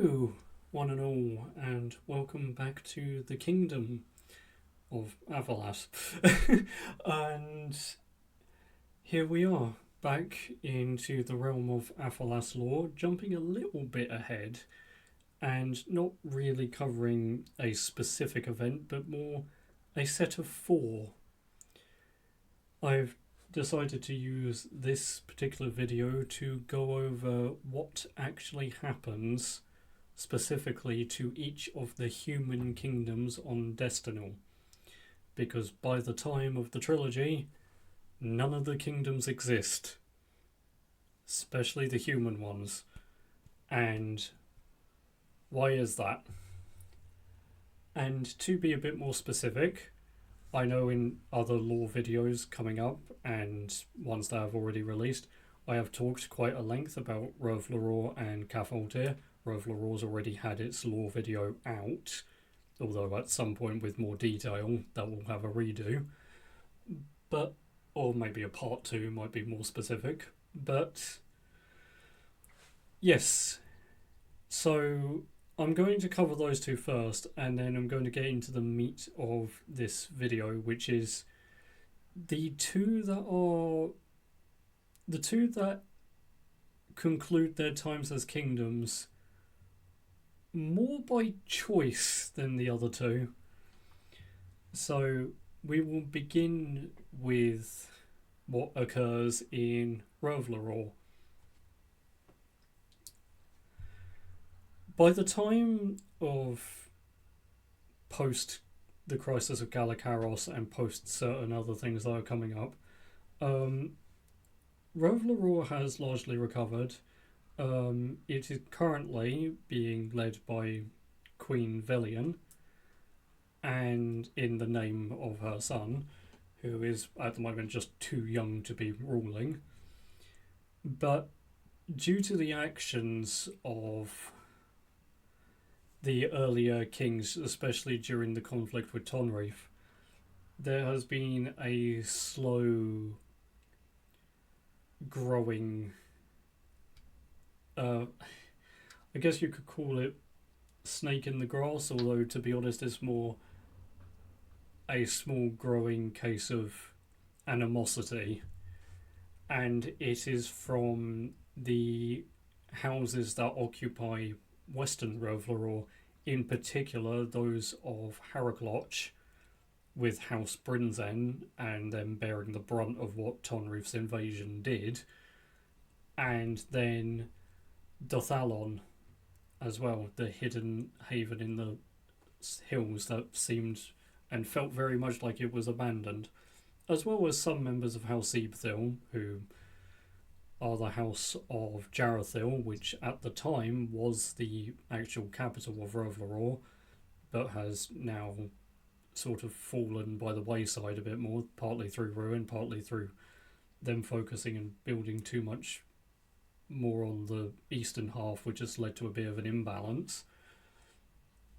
Hello, one and all, and welcome back to the Kingdom of aphalas. And here we are, back into the realm of aphalas lore, jumping a little bit ahead, and not really covering a specific event, but more a set of four. I've decided to use this particular video to go over what actually happens specifically to each of the human kingdoms on Destinal, because by the time of the trilogy, none of the kingdoms exist, especially the human ones. And why is that? And to be a bit more specific, I know in other lore videos coming up and ones that I've already released, I have talked quite at length about Rovlaror and Cafaldir. Rovlaror's already had its lore video out, although at some point with more detail that will have a redo. But, or maybe a part 2 might be more specific. But, yes. So, I'm going to cover those two first, and then I'm going to get into the meat of this video, which is the two that conclude their times as kingdoms more by choice than the other two. So we will begin with what occurs in Rovlaror. By the time of post the Crisis of Galakaros and post certain other things that are coming up, Rovlaror has largely recovered. It is currently being led by Queen Velian, and in the name of her son, who is at the moment just too young to be ruling. But due to the actions of the earlier kings, especially during the conflict with Tonreef, there has been a slow growing, I guess you could call it snake in the grass, although to be honest it's more a small growing case of animosity, and it is from the houses that occupy Western Rovlaror, in particular those of Harakloch, with House Brinzen, and them bearing the brunt of what Tonreef's invasion did, and then Dothalon as well, the hidden haven in the hills that seemed and felt very much like it was abandoned, as well as some members of House Ebthil, who are the House of Jarathil, which at the time was the actual capital of Rovlaror, but has now sort of fallen by the wayside a bit more, partly through ruin, partly through them focusing and building too much more on the eastern half, which has led to a bit of an imbalance,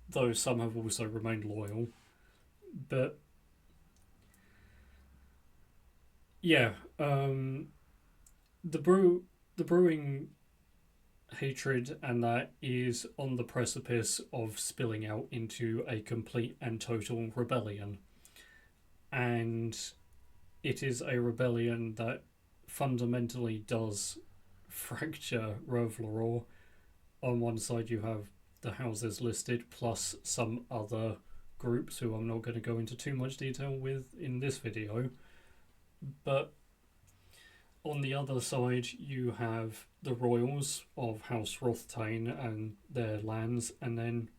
though some have also remained loyal. But yeah, the brewing hatred, and that is on the precipice of spilling out into a complete and total rebellion. And it is a rebellion that fundamentally does fracture Rovlaror. On one side you have the houses listed, plus some other groups who I'm not going to go into too much detail with in this video. But on the other side you have the royals of House Rothtain and their lands, and then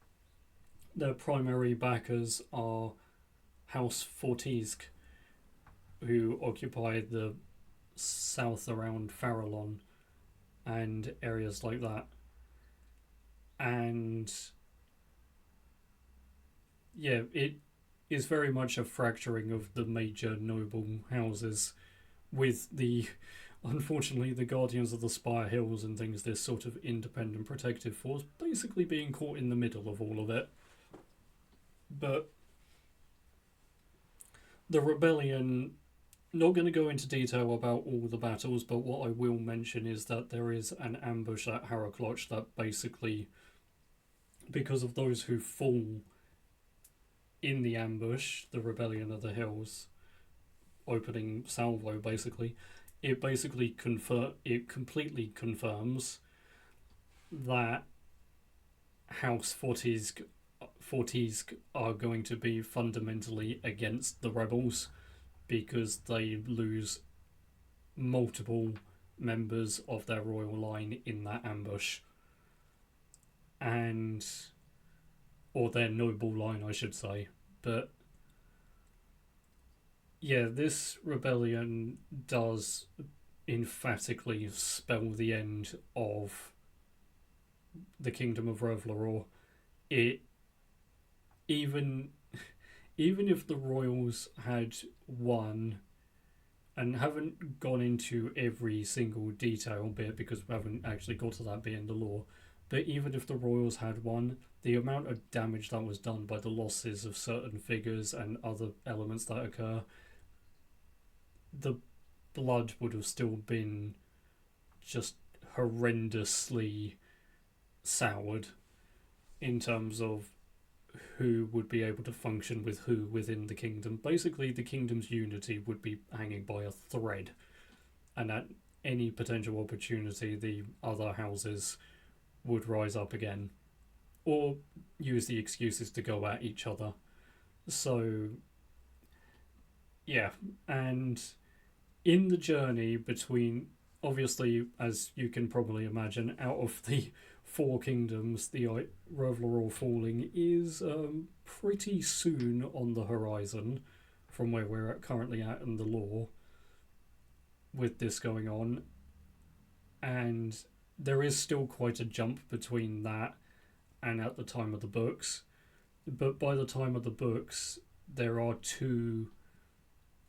their primary backers are House Fortizk, who occupy the south around Farallon and areas like that. And yeah, it is very much a fracturing of the major noble houses, with the, unfortunately, the Guardians of the Spire Hills and things, this sort of independent protective force, basically being caught in the middle of all of it. But the rebellion, not going to go into detail about all the battles, but what I will mention is that there is an ambush at Harakloch that basically because of those who fall in the ambush, the rebellion of the hills, opening salvo basically, it completely confirms that House Fortizk are going to be fundamentally against the rebels because they lose multiple members of their royal line in that ambush, and or their noble line, I should say. But yeah, this rebellion does emphatically spell the end of the Kingdom of Revloror. It even even if the royals had won, and haven't gone into every single detail bit because we haven't actually got to that bit in the lore, but even if the royals had won, the amount of damage that was done by the losses of certain figures and other elements that occur, the blood would have still been just horrendously soured in terms of who would be able to function with who within the kingdom. Basically, the kingdom's unity would be hanging by a thread, and at any potential opportunity, the other houses would rise up again or use the excuses to go at each other. So, yeah, and in the journey between, obviously, as you can probably imagine, out of the four kingdoms, the Revloror falling is pretty soon on the horizon from where we're currently at in the lore with this going on. And there is still quite a jump between that and at the time of the books. But by the time of the books, there are two,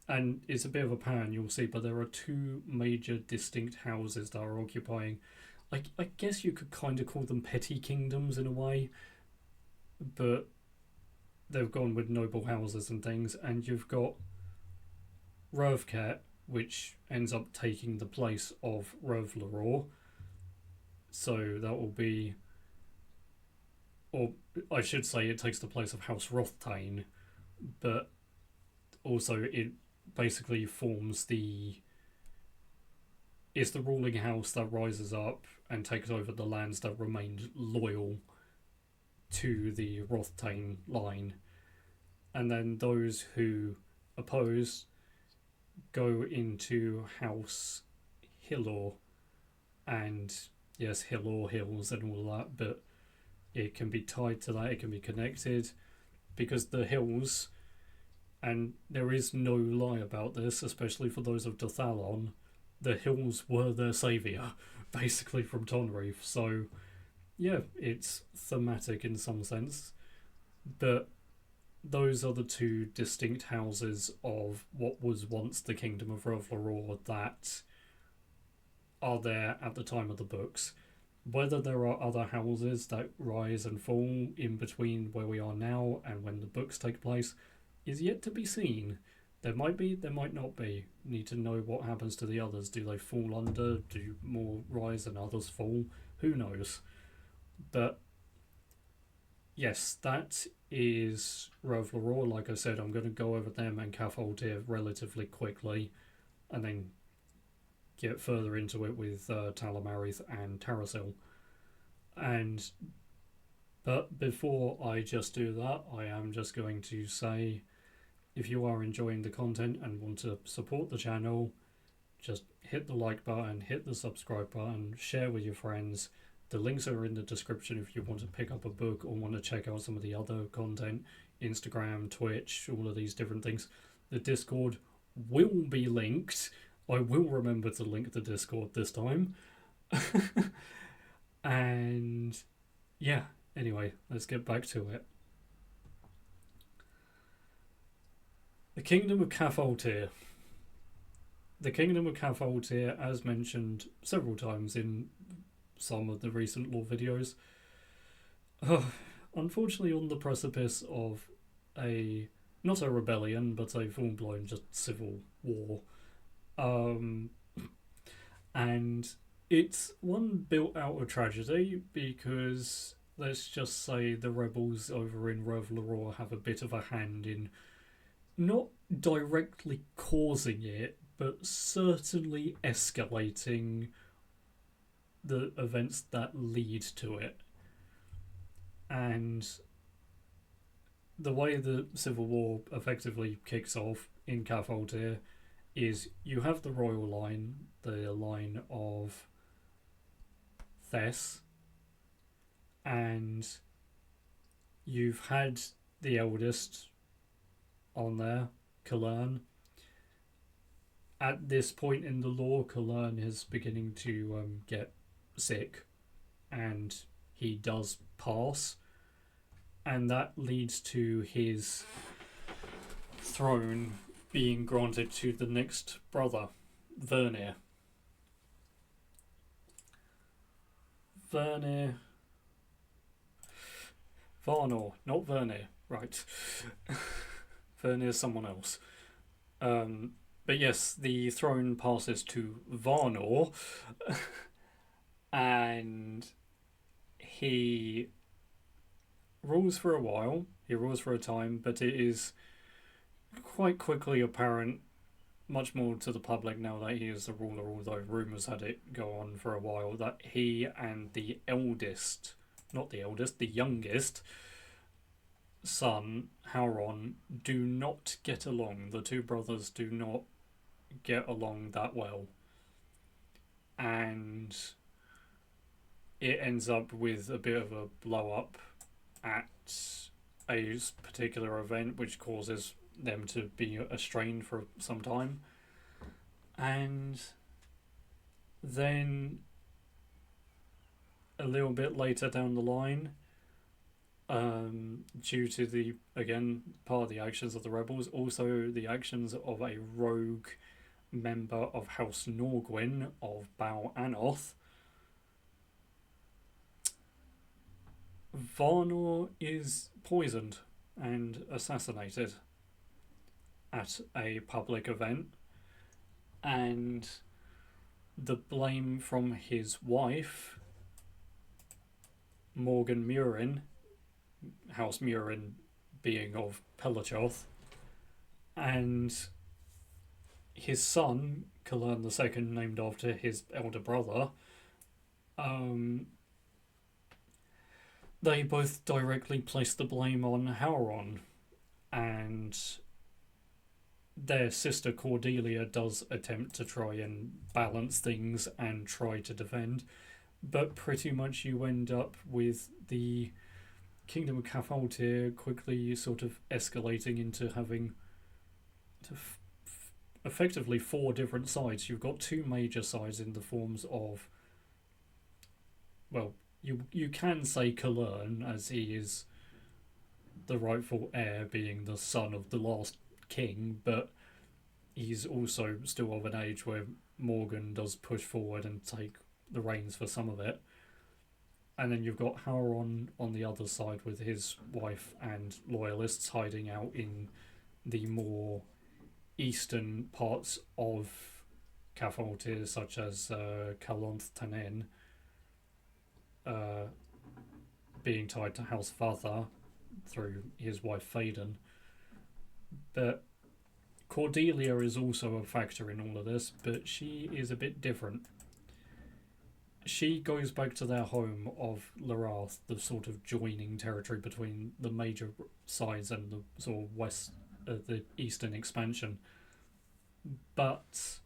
and it's a bit of a pan, you'll see, but there are two major distinct houses that are occupying. I guess you could kind of call them petty kingdoms in a way, but they've gone with noble houses and things, and you've got Revket, which ends up taking the place of Revloror. So that will be, or I should say, it takes the place of House Rothtain, but also it basically forms is the ruling house that rises up and takes over the lands that remained loyal to the Rothtain line. And then those who oppose go into House Hillor. And yes, Hillor Hills and all that, but it can be tied to that, it can be connected, because the hills, and there is no lie about this, especially for those of Dothalon, the hills were their saviour, basically, from Tonreef. So, yeah, it's thematic in some sense. But those are the two distinct houses of what was once the Kingdom of Revloror that are there at the time of the books. Whether there are other houses that rise and fall in between where we are now and when the books take place is yet to be seen. There might be, there might not be. Need to know what happens to the others. Do they fall under? Do more rise and others fall? Who knows? But yes, that is Revloror. Like I said, I'm going to go over them and Cathaltir relatively quickly, and then get further into it with Talamarith and Tarasil. But before I just do that, I am just going to say, if you are enjoying the content and want to support the channel, just hit the like button, hit the subscribe button, share with your friends. The links are in the description if you want to pick up a book or want to check out some of the other content, Instagram, Twitch, all of these different things. The Discord will be linked. I will remember to link the Discord this time. And yeah, anyway, let's get back to it. The Kingdom of Cathaltir. The Kingdom of Cathaltir, as mentioned several times in some of the recent lore videos, unfortunately on the precipice of not a rebellion, but a full-blown just civil war. And it's one built out of tragedy because let's just say the rebels over in Revloror have a bit of a hand in not directly causing it, but certainly escalating the events that lead to it. And the way the Civil War effectively kicks off in Cafaldir is you have the royal line, the line of Thess, and you've had the eldest on there, Kalern. At this point in the lore, Kalern is beginning to get sick, and he does pass, and that leads to his throne being granted to the next brother, Vernir. Vernir. Varnor, not Vernir, right. Vernir's someone else. But yes, the throne passes to Varnor, and he rules for a while, he rules for a time, but it is quite quickly apparent, much more to the public now that he is the ruler, although rumours had it go on for a while, that he and the eldest, not the eldest, the youngest son, Hauron, do not get along. The two brothers do not get along that well. And it ends up with a bit of a blow up at a particular event, which causes them to be estranged for some time. And then a little bit later down the line, due to the, again, part of the actions of the rebels, also the actions of a rogue member of House Norgwyn of Bal Anoth, Varnor is poisoned and assassinated at a public event, and the blame from his wife, Morgan Murin, House Murin being of Pelachoth, and his son, Kalern II, named after his elder brother, they both directly place the blame on Hauron, and their sister Cordelia does attempt to try and balance things and try to defend, but pretty much you end up with the Kingdom of Cafaldir quickly sort of escalating into having effectively four different sides. You've got two major sides in the forms of, well, you can say Kalern, as he is the rightful heir, being the son of the last king, but he's also still of an age where Morgan does push forward and take the reins for some of it. And then you've got Hauron on the other side with his wife and loyalists hiding out in the more eastern parts of Cafaldir, such as Kalonth Tanen, being tied to House Vatha through his wife Faden. But Cordelia is also a factor in all of this, but she is a bit different. She goes back to their home of Larath, the sort of joining territory between the major sides and the sort of west, the eastern expansion. But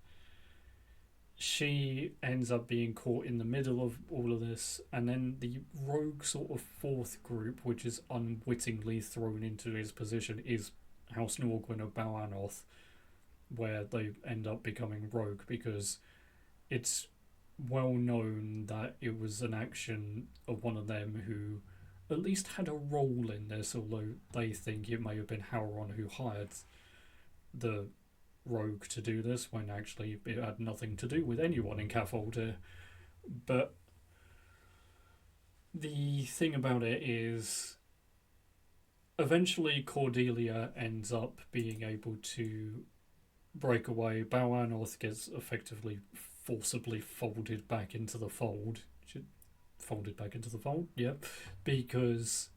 she ends up being caught in the middle of all of this, and then the rogue sort of fourth group, which is unwittingly thrown into his position, is House Norgwyn of Bal Anoth, where they end up becoming rogue because it's well known that it was an action of one of them who at least had a role in this, although they think it may have been Hauron who hired the rogue to do this, when actually it had nothing to do with anyone in Cafaldir. But the thing about it is, eventually Cordelia ends up being able to break away. Bal Anoth gets effectively forcibly folded back into the fold. folded back into the fold. Yep, because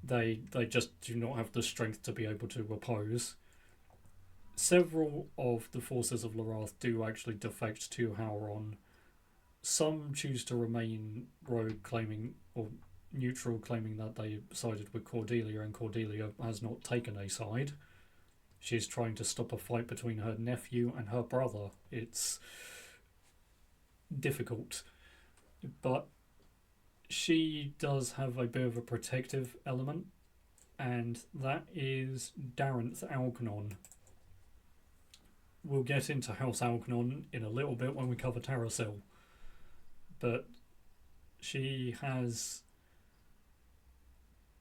they just do not have the strength to be able to oppose. Several of the forces of Larath do actually defect to Hauron. Some choose to remain rogue, claiming or neutral, claiming that they sided with Cordelia, and Cordelia has not taken a side. She's trying to stop a fight between her nephew and her brother. It's difficult, but she does have a bit of a protective element, and that is Darenth Alknon. We'll get into House Alknon in a little bit when we cover Tarasil, but she has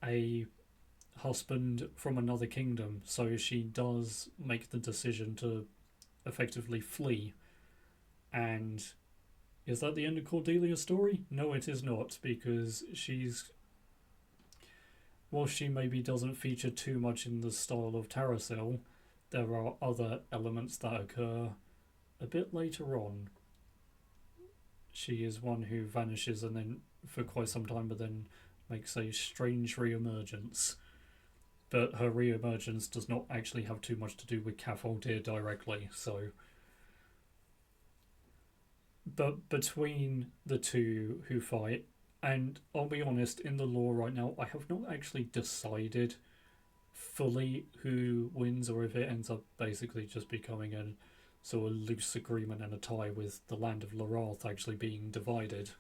a husband from another kingdom, so she does make the decision to effectively flee. And is that the end of Cordelia's story? No, it is not, because while she maybe doesn't feature too much in the style of Tarasil, there are other elements that occur a bit later on. She is one who vanishes and then for quite some time, but then makes a strange re-emergence. But her re-emergence does not actually have too much to do with Cafaldir directly, so... But between the two who fight, and I'll be honest, in the lore right now, I have not actually decided fully who wins, or if it ends up basically just becoming a sort of loose agreement and a tie with the land of Larath actually being divided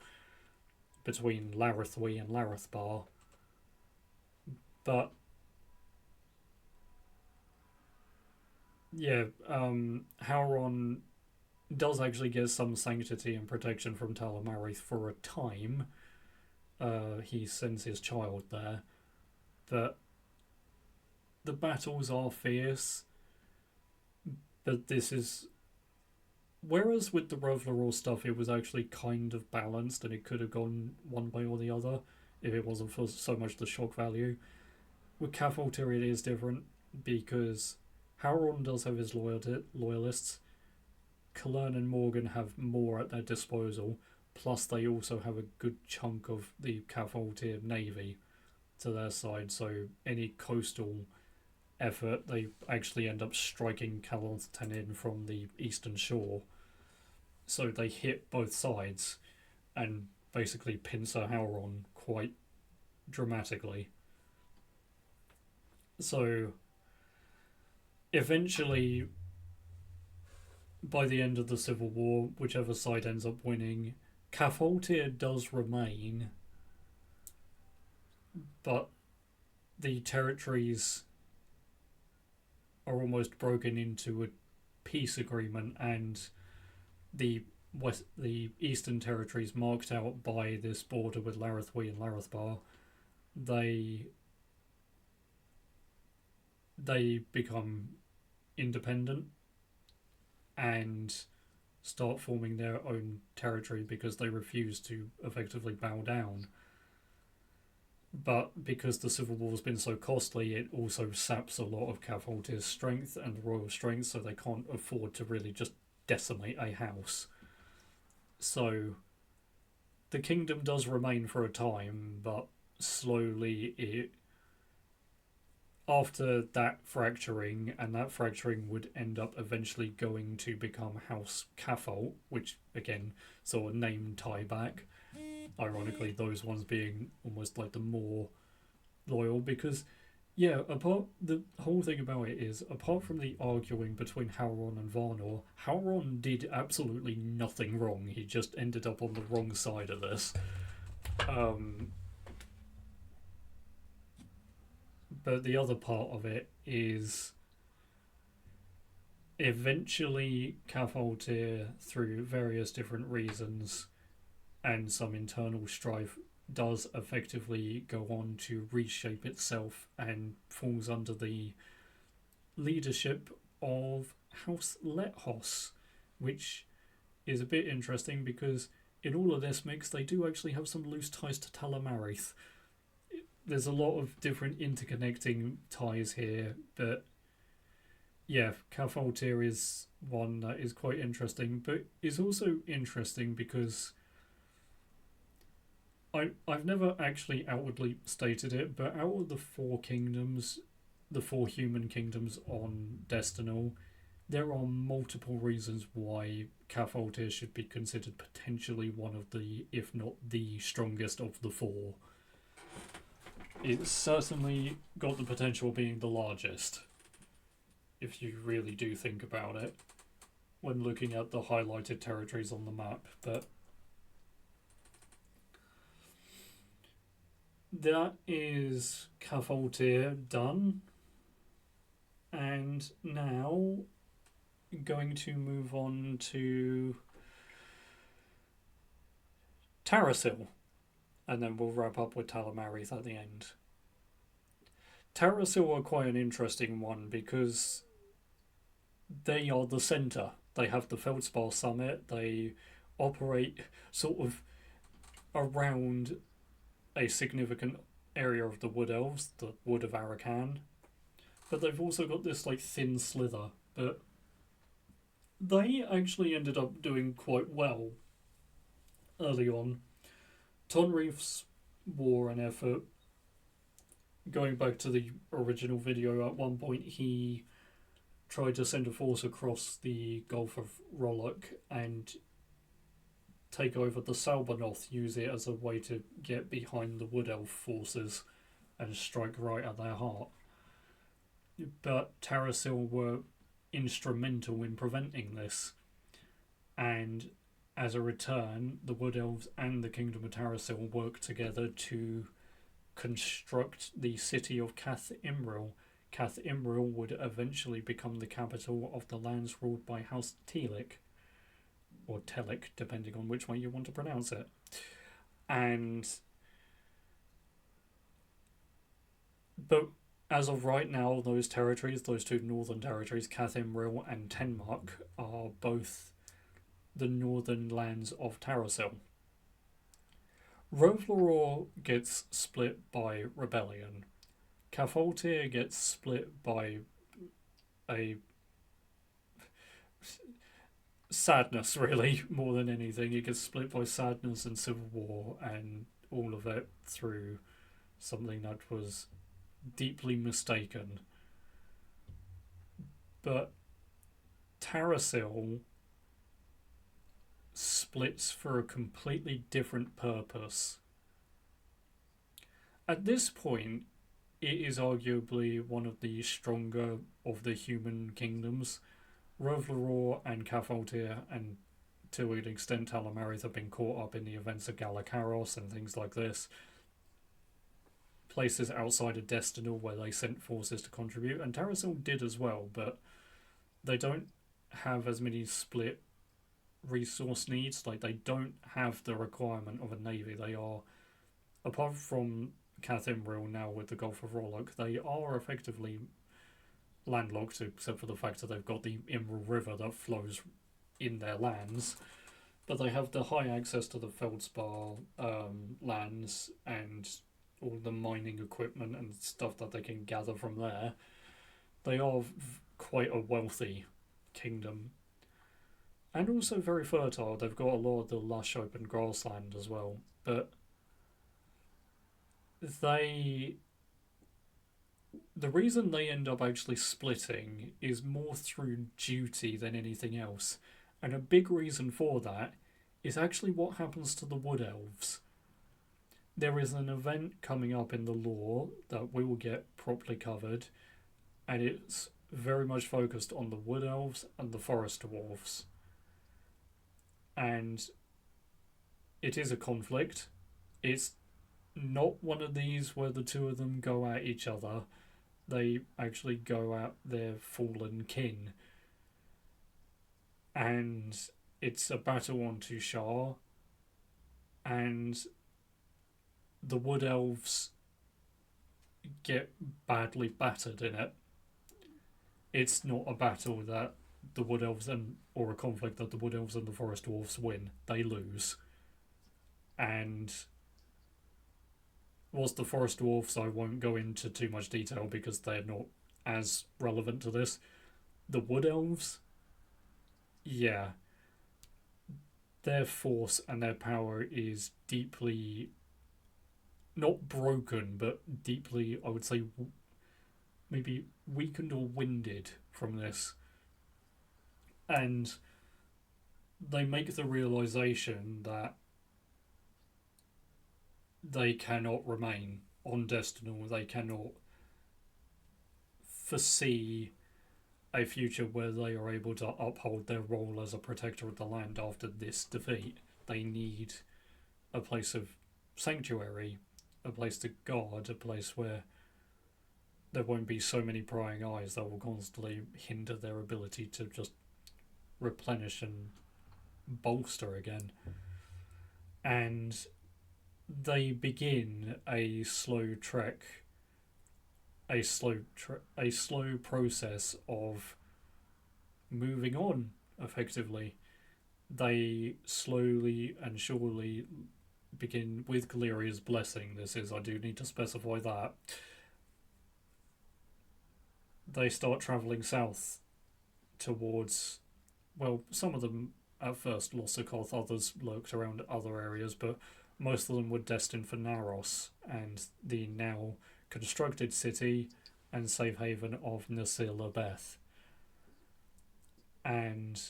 between Larithwy and Larithbar. But yeah, Hauron does actually get some sanctity and protection from Talamarith for a time. He sends his child there, but the battles are fierce. But this is... Whereas with the Revloror stuff, it was actually kind of balanced and it could have gone one way or the other if it wasn't for so much the shock value. With Cafaltir, it is different because Hauron does have his loyalists. Kalern and Morgan have more at their disposal, plus they also have a good chunk of the Cafaltir navy to their side, so any coastal effort, they actually end up striking Calanthanin from the eastern shore. So they hit both sides and basically pincer Hauron quite dramatically. So eventually, by the end of the Civil War, whichever side ends up winning, Cafaltir does remain, but the territories are almost broken into a peace agreement, and the eastern territories marked out by this border with Larithwy and Larithbar, they become independent and start forming their own territory because they refuse to effectively bow down. But because the Civil War has been so costly, it also saps a lot of Cafaltir's strength and the royal strength, so they can't afford to really just decimate a house. So the kingdom does remain for a time, but slowly after that fracturing, and that fracturing would end up eventually going to become House Cafalt, which again, sort of name tie back. Ironically, those ones being almost like the more loyal, because the whole thing about it is, apart from the arguing between Hauron and Varnor, Hauron did absolutely nothing wrong. He just ended up on the wrong side of this. But the other part of it is eventually Cafaltir, through various different reasons and some internal strife, does effectively go on to reshape itself and falls under the leadership of House Lethos, which is a bit interesting because in all of this mix they do actually have some loose ties to Talamarith. There's a lot of different interconnecting ties here, but yeah, Cafaltir is one that is quite interesting, but is also interesting because I've never actually outwardly stated it, but out of the four kingdoms, the four human kingdoms on Destinal, there are multiple reasons why Cafaltir should be considered potentially one of the, if not the strongest of the four. It's certainly got the potential of being the largest, if you really do think about it, when looking at the highlighted territories on the map. But that is Cafaltir done. And now going to move on to Tarasil, and then we'll wrap up with Talamarith at the end. Tarasil are quite an interesting one because they are the centre. They have the Feldspar Summit. They operate sort of around a significant area of the Wood Elves, the Wood of Arakan. But they've also got this like thin slither. But they actually ended up doing quite well early on. Tonreef's war and effort, going back to the original video, at one point he tried to send a force across the Gulf of Rollock and take over the Salbanoth, use it as a way to get behind the Wood Elf forces and strike right at their heart. But Tarasil were instrumental in preventing this, and as a return, the Wood Elves and the Kingdom of Tarasil worked together to construct the city of Cath Imril. Cath Imril would eventually become the capital of the lands ruled by House Telik, or Telik, depending on which way you want to pronounce it. But as of right now, those territories, those two northern territories, Cath Imril and Tenmark, are both the northern lands of Tarasil. Rovlaror gets split by rebellion. Cafaltir gets split by a sadness, really, more than anything. It gets split by sadness and civil war, and all of it through something that was deeply mistaken. But Tarasil splits for a completely different purpose. At this point, it is arguably one of the stronger of the human kingdoms. Rovlaror and Cafaltir, and to an extent Talamarith, have been caught up in the events of Galakaros and things like this. Places outside of Destinal where they sent forces to contribute, and Tarasil did as well, but they don't have as many split resource needs. Like, they don't have the requirement of a navy. They are, apart from Cath Imril now with the Gulf of Rollock, they are effectively landlocked, except for the fact that they've got the Imril River that flows in their lands. But they have the high access to the Feldspar lands and all the mining equipment and stuff that they can gather from there. They are quite a wealthy kingdom. And also very fertile. They've got a lot of the lush open grassland as well. But the reason they end up actually splitting is more through duty than anything else. And a big reason for that is actually what happens to the Wood Elves. There is an event coming up in the lore that we will get properly covered, and it's very much focused on the Wood Elves and the Forest Dwarfs. And it is a conflict. It's not one of these where the two of them go at each other. They actually go at their fallen kin. And it's a battle on Tushar, and the Wood Elves get badly battered in it. It's not a battle that the Wood Elves or a conflict that the Wood Elves and the Forest Dwarfs win. They lose. And whilst the Forest Dwarfs, I won't go into too much detail because they're not as relevant to this. The Wood Elves, yeah, their force and their power is deeply not broken, but deeply, I would say, maybe weakened or winded from this. And they make the realization that they cannot remain on Destinal. They cannot foresee a future where they are able to uphold their role as a protector of the land after this defeat. They need a place of sanctuary, a place to guard, a place where there won't be so many prying eyes that will constantly hinder their ability to just replenish and bolster again. And they begin a slow trek, a slow process of moving on effectively. They slowly and surely begin with Galeria's blessing. This is, I do need to specify that. They start travelling south towards, well, some of them at first Lossakoth, others lurked around other areas, but most of them were destined for Naros and the now constructed city and safe haven of Nasir Beth. And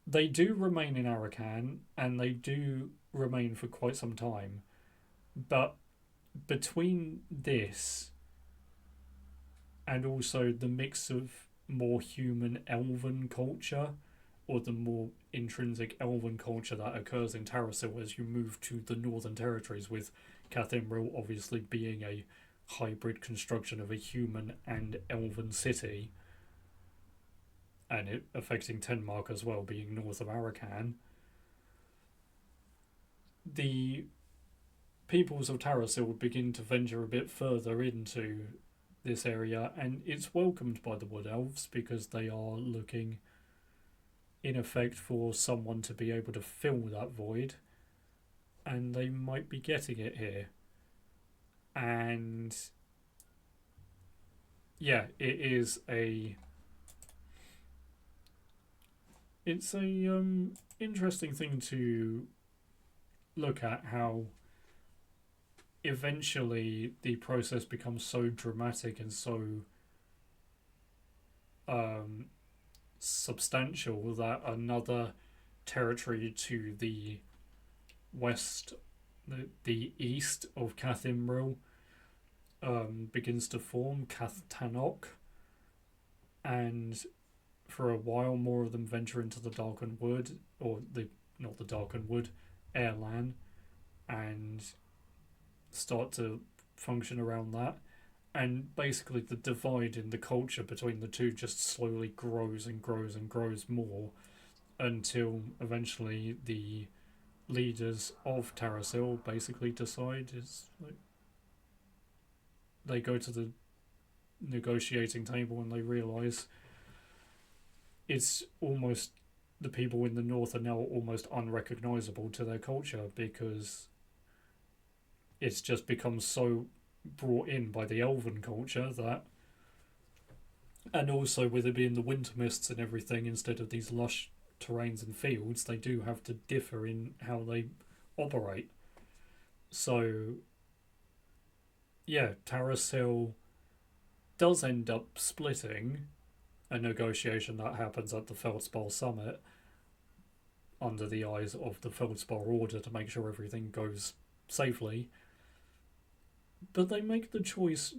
they do remain in Arakan, and they do remain for quite some time. But between this and also the mix of more human elven culture, or the more intrinsic elven culture that occurs in Tarasil as you move to the Northern Territories, with Cathimril obviously being a hybrid construction of a human and elven city, and it affecting Tenmark as well, being north of Arakan. The peoples of Tarasil begin to venture a bit further into this area, and it's welcomed by the Wood Elves because they are looking, in effect, for someone to be able to fill that void, and they might be getting it here. And yeah, it's a interesting thing to look at, how eventually the process becomes so dramatic and so substantial that another territory to the west, the east of Cathimril, begins to form, Cath-Tanok, and for a while more of them venture into the Darkened Wood, or not the Darkened Wood, Airlan, and start to function around that. And basically the divide in the culture between the two just slowly grows and grows and grows more, until eventually the leaders of Tarasil basically decide, they go to the negotiating table and they realise it's almost, the people in the north are now almost unrecognisable to their culture, because it's just become so brought in by the elven culture that, and also with it being the winter mists and everything instead of these lush terrains and fields, they do have to differ in how they operate. So yeah, Tarasil does end up splitting, a negotiation that happens at the Feldspar Summit under the eyes of the Feldspar Order to make sure everything goes safely. But they make the choice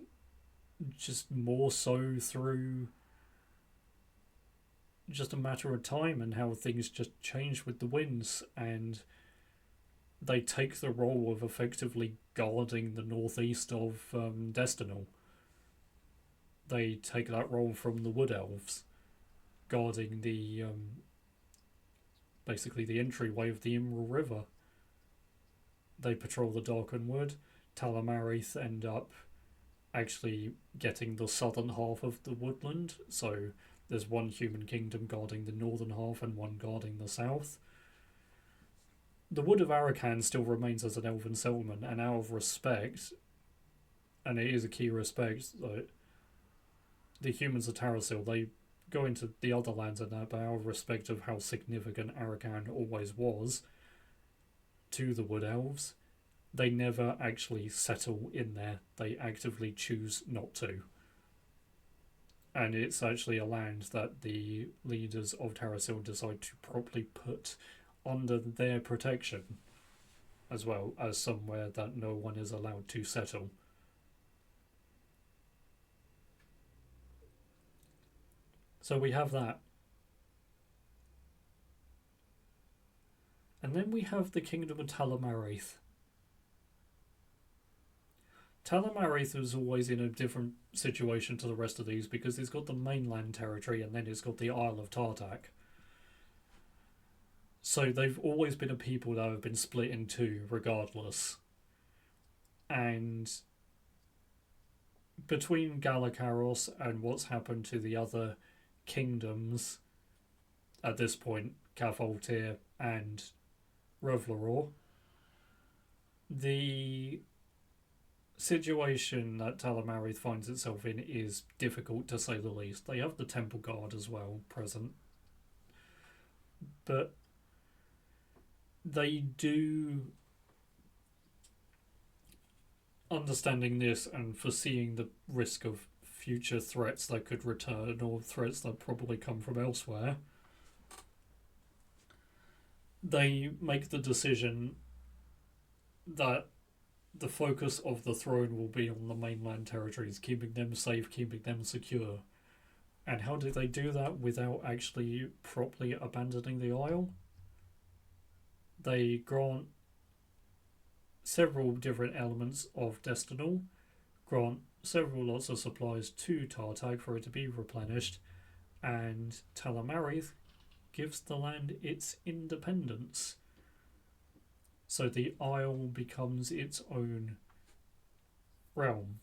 just more so through just a matter of time and how things just change with the winds, and they take the role of effectively guarding the northeast of Destinal. They take that role from the Wood Elves, guarding the basically the entryway of the Imral River. They patrol the Darkened Wood. Talamarith end up actually getting the southern half of the woodland, so there's one human kingdom guarding the northern half and one guarding the south. The Wood of Arakan still remains as an elven settlement, and out of respect, and it is a key respect, though, the humans of Tarasil, they go into the other lands and that, but out of respect of how significant Arakan always was to the Wood Elves, they never actually settle in there. They actively choose not to. And it's actually a land that the leaders of Terrasil decide to properly put under their protection, as well as somewhere that no one is allowed to settle. So we have that. And then we have the Kingdom of Talamarith. Talamarith is always in a different situation to the rest of these because it's got the mainland territory and then it's got the Isle of Tartak. So they've always been a people that have been split in two regardless. And between Galakaros and what's happened to the other kingdoms at this point, Catholtir and Revloror, the situation that Talamarith finds itself in is difficult to say the least. They have the Temple Guard as well present, but they do, understanding this and foreseeing the risk of future threats that could return or threats that probably come from elsewhere, they make the decision that the focus of the throne will be on the mainland territories, keeping them safe, keeping them secure. And how do they do that without actually properly abandoning the Isle? They grant several different elements of Destinal, grant several lots of supplies to Tartag for it to be replenished, and Talamarith gives the land its independence. So the Isle becomes its own realm.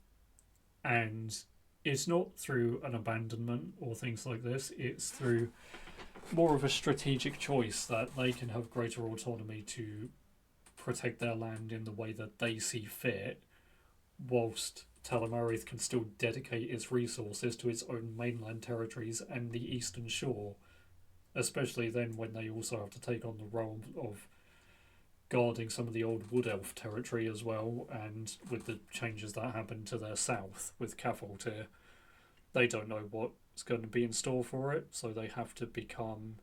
And it's not through an abandonment or things like this, it's through more of a strategic choice that they can have greater autonomy to protect their land in the way that they see fit, whilst Talamarith can still dedicate its resources to its own mainland territories and the eastern shore, especially then when they also have to take on the role of guarding some of the old Wood Elf territory as well, and with the changes that happened to their south with Catholtir, they don't know what's going to be in store for it, so they have to become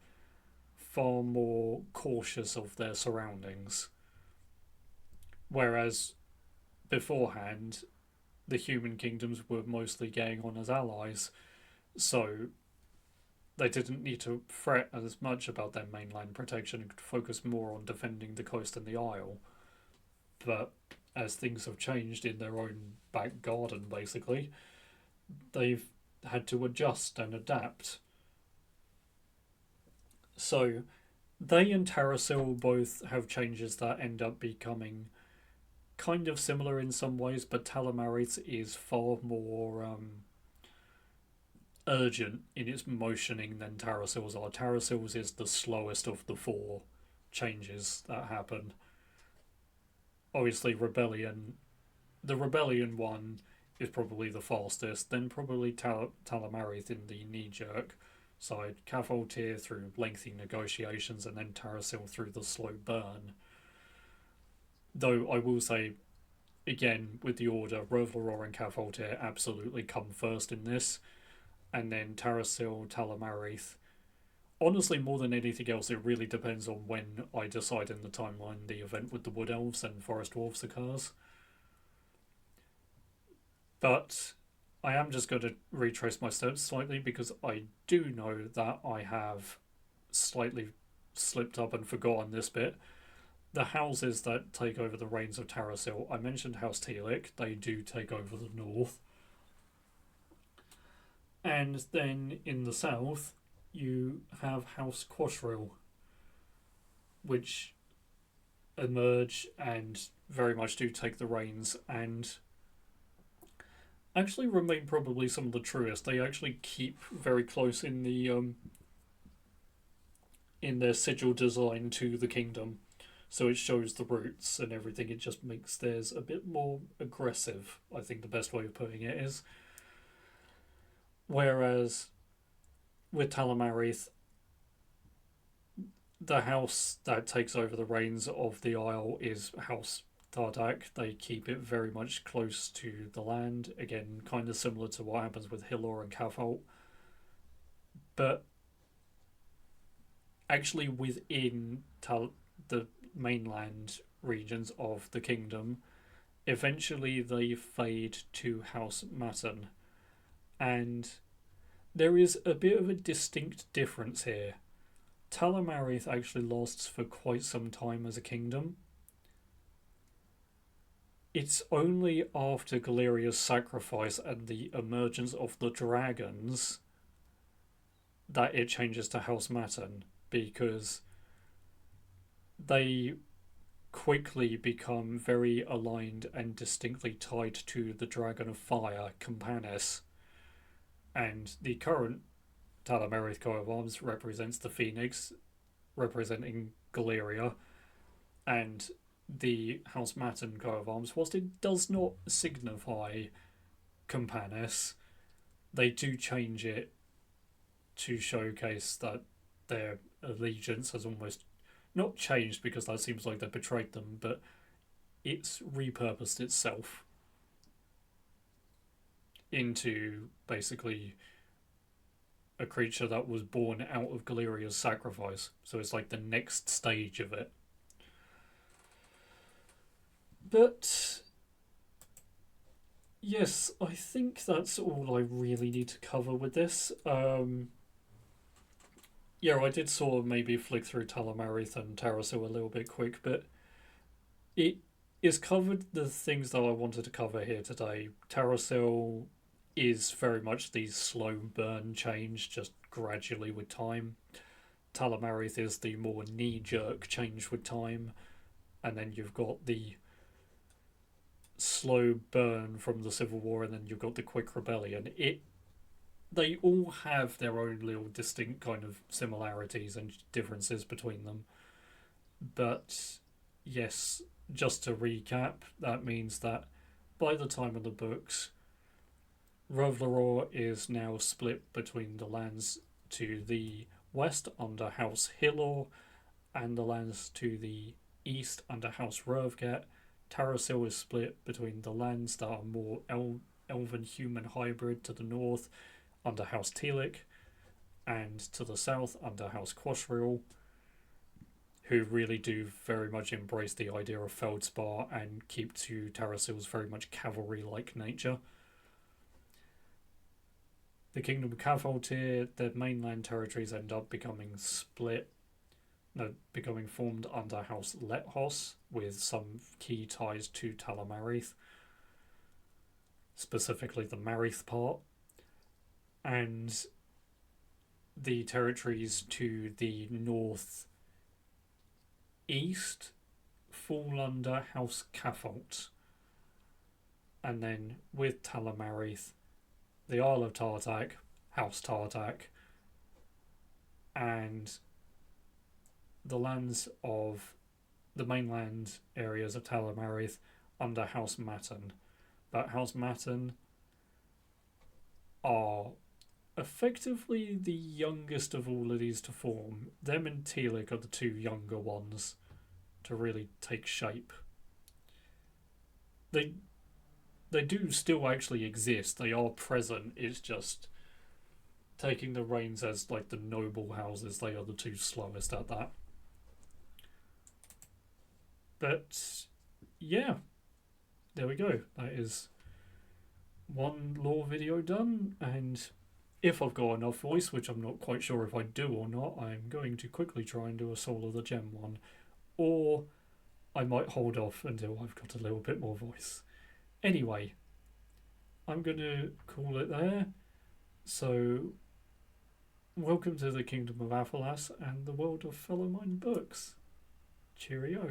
far more cautious of their surroundings. Whereas beforehand, the human kingdoms were mostly getting on as allies, so they didn't need to fret as much about their mainland protection and could focus more on defending the coast and the Isle. But as things have changed in their own back garden, basically, they've had to adjust and adapt. So they and Terrasil both have changes that end up becoming kind of similar in some ways, but Talamarith is far more urgent in its motioning than Terrasil's are. Terrasil's is the slowest of the four changes that happen. Obviously, the Rebellion one is probably the fastest, then probably Talamarith in the knee-jerk side, Catholtir through lengthy negotiations, and then Terrasil through the slow burn. Though I will say, again, with the order, Revloror and Catholtir absolutely come first in this, and then Terrasil, Talamarith. Honestly, more than anything else, it really depends on when I decide in the timeline the event with the Wood Elves and Forest Dwarves occurs. But I am just going to retrace my steps slightly because I do know that I have slightly slipped up and forgotten this bit. The houses that take over the reigns of Terrasil, I mentioned House Tealic, they do take over the north. And then in the south, you have House Quashril, which emerge and very much do take the reins and actually remain probably some of the truest. They actually keep very close in the in their sigil design to the kingdom, so it shows the roots and everything. It just makes theirs a bit more aggressive, I think the best way of putting it is. Whereas with Talamarith, the house that takes over the reins of the Isle is House Tardak, they keep it very much close to the land. Again, kind of similar to what happens with Hilor and Cavalt. But actually, within the mainland regions of the kingdom, eventually they fade to House Matten. And there is a bit of a distinct difference here. Talamarith actually lasts for quite some time as a kingdom. It's only after Galeria's sacrifice and the emergence of the dragons that it changes to House Matten, because they quickly become very aligned and distinctly tied to the Dragon of Fire, Campanis. And the current Talamarith coat of arms represents the Phoenix, representing Galeria, and the House Matten coat of arms, whilst it does not signify Campanis, they do change it to showcase that their allegiance has almost not changed, because that seems like they betrayed them, but it's repurposed itself into basically a creature that was born out of Galeria's sacrifice. So it's like the next stage of it. But yes, I think that's all I really need to cover with this. Yeah, I did sort of maybe flick through Talamarith and Terrasil a little bit quick, but it is covered the things that I wanted to cover here today. Terrasil is very much the slow burn change, just gradually with time. Talamarith is the more knee-jerk change with time. And then you've got the slow burn from the Civil War, and then you've got the quick rebellion. They all have their own little distinct kind of similarities and differences between them. But yes, just to recap, that means that by the time of the books, Rovlaror is now split between the lands to the west under House Hilor and the lands to the east under House Rovget. Terrasil is split between the lands that are more elven-human hybrid to the north under House Telic, and to the south under House Quashriel, who really do very much embrace the idea of Feldspar and keep to Terrasil's very much cavalry-like nature. The Kingdom of Cavaltir, their mainland territories end up becoming becoming formed under House Lethos, with some key ties to Talamarith, specifically the Marith part. And the territories to the north east fall under House Cafalt. And then with Talamarith, the Isle of Tartak, House Tartak, and the lands of the mainland areas of Talamarith under House Matten. But House Matten are effectively the youngest of all of these to form. Them and Telic are the two younger ones to really take shape. They do still actually exist. They are present. It's just taking the reins as like the noble houses. They are the two slowest at that. But yeah, there we go. That is one lore video done, and if I've got enough voice, which I'm not quite sure if I do or not, I'm going to quickly try and do a Soul of the Gem one. Or I might hold off until I've got a little bit more voice. Anyway, I'm going to call it there. So, welcome to the Kingdom of Aphalas and the world of Fellowmind books. Cheerio.